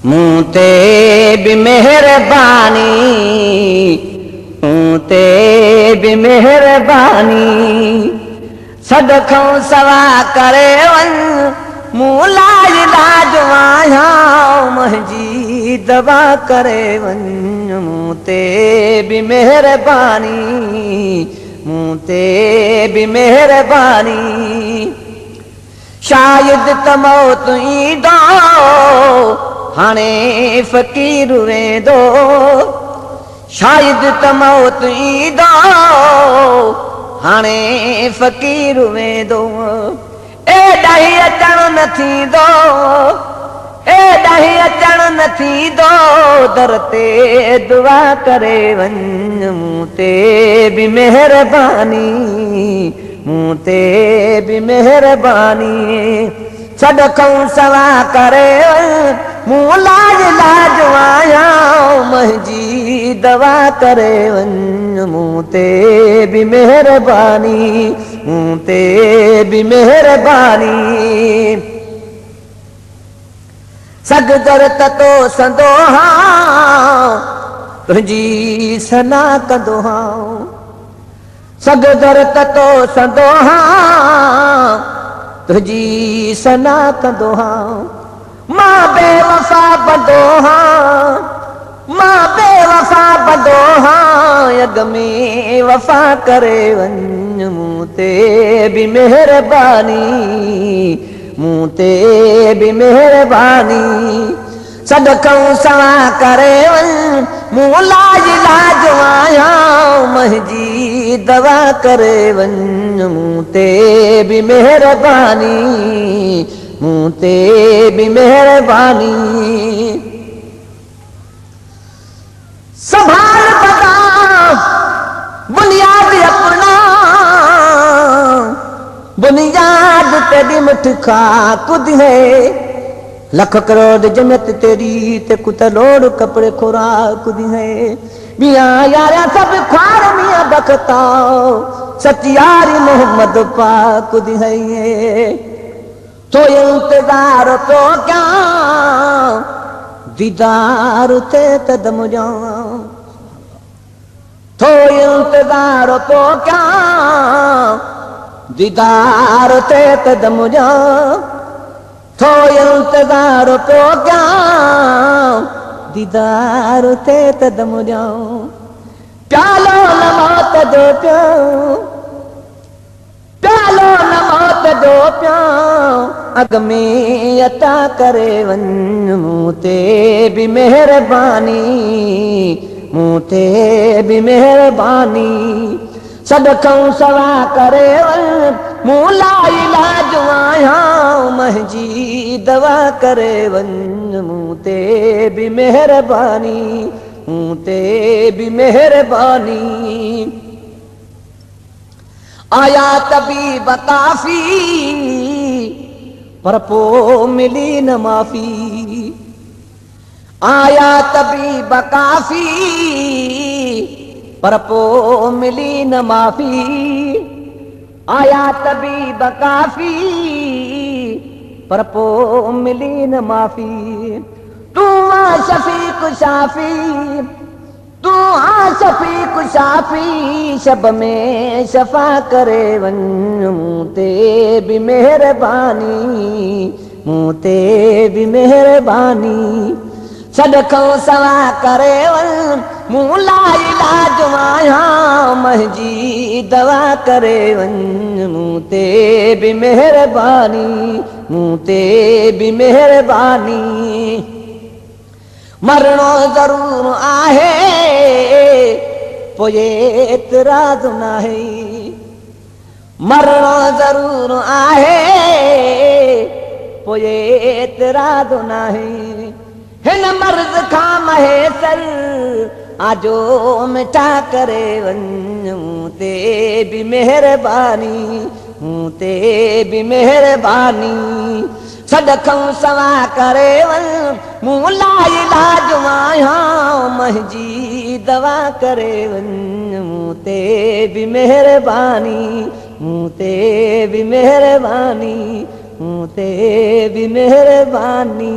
मूं ते भी मेहरबानी, मूं ते भी मेहरबानी, सदखों सवा करे वन मूं लाज लाज वाया मुंहिंजी दवा करे वन। मूं ते भी मेहरबानी, मूं ते भी मेहरबानी, शायद त मौत ईंदो हाणे फ़कीर वेंदो, शायद त मौत ईंदो हाणे फ़कीर वेंदो, एॾाही अचण न थींदो, एॾाही अचण न थींदो, दर ते दुआ करे वञ। मूं ते भी मेहरबानी, मूं ते भी मेहरबानी, सदखों सवा करे मूं लाज लाज आया मुंहिंजी दवा करे वञ। मूं ते भी मेहरबानी, मूं ते भी मेहरबानी, सगदर तो संदो हाँ तुंहिंजी सना कंदो हाँ, सगदर तो संदो हाँ तुंहिंजी सना कंदो हाँ, मां बेवफा बंदो हाँ, मां बेवफा बंदो हाँ, अॻ में वफ़ा करे वञ। मूं ते भी मेहरबानी, मूं ते भी मेहरबानी, सदखों सवा करे वञ मूं लाज लाज आया मुंहिंजी दवा करे वञ। मूं ते भी मेहरबानी, मूं ते भी मेहरबानी, संभाल बता बुनियाद अपना, बुनियाद तेरी मुठ खा कुद है, लख करोड़ जन्नत तेरी ते कुतलोड़ कपड़े खुराक दी है, मियां यारा सब ख्वार मियां बखताओ, सचियारी मोहम्मद पाक दी है, तो इंतजार तो क्या दीदार ते कदम जाऊं, तो इंतजार तो क्या दीदार ते कदम जाऊं, तो इंतजार तो क्या दीदार ते कदम जाऊं, प्यालो न मौत दो प्याऊं, प्यालो न मौत दो प्याऊं, अॻ में अता करे वञ। मूं ते भी मेहरबानी, मूं ते भी मेहरबानी, सदखों सवा करे वञ मूं लाई लाज आया मुंहिंजी दवा करे वञ। मूं ते भी मेहरबानी, मूं ते भी मेहरबानी, आया तबीब काफ़ी पर पोइ मिली न माफ़ी, आया तबीब काफ़ी पर पोइ मिली न माफ़ी, आया तबीब काफ़ी पर पोइ मिली न माफ़ी, तूं आ शफ़ीक़ शाफ़ी, तूं आ शफ़ीक़ शाफ़ी, शब में शफ़ा करे वञ। मूं ते भी मेहरबानी, मूं ते भी मेहरबानी, सदखों सवा करे वञ मूं लाई लाज आया मुंहिंजी दवा करे वञ। मूं ते भी मेहरबानी, मूं ते भी मेहरबानी, मरणो ज़रूर आहे पोइ एतिराज़ नाहे, मरणो ज़रूर आहे पोइ एतिराज़ नाहे, हिन मर्ज़ खां महेसर आजो मिठा करे वञ। मूं ते भी मेहरबानी, मूं ते भी मेहरबानी, सदखों सवा करे वञ मूं लाई लाज आया मुंहिंजी दवा करे वञ। मूं ते भी मेहरबानी, मूं ते भी मेहरबानी, तूं ते भी मेहरबानी।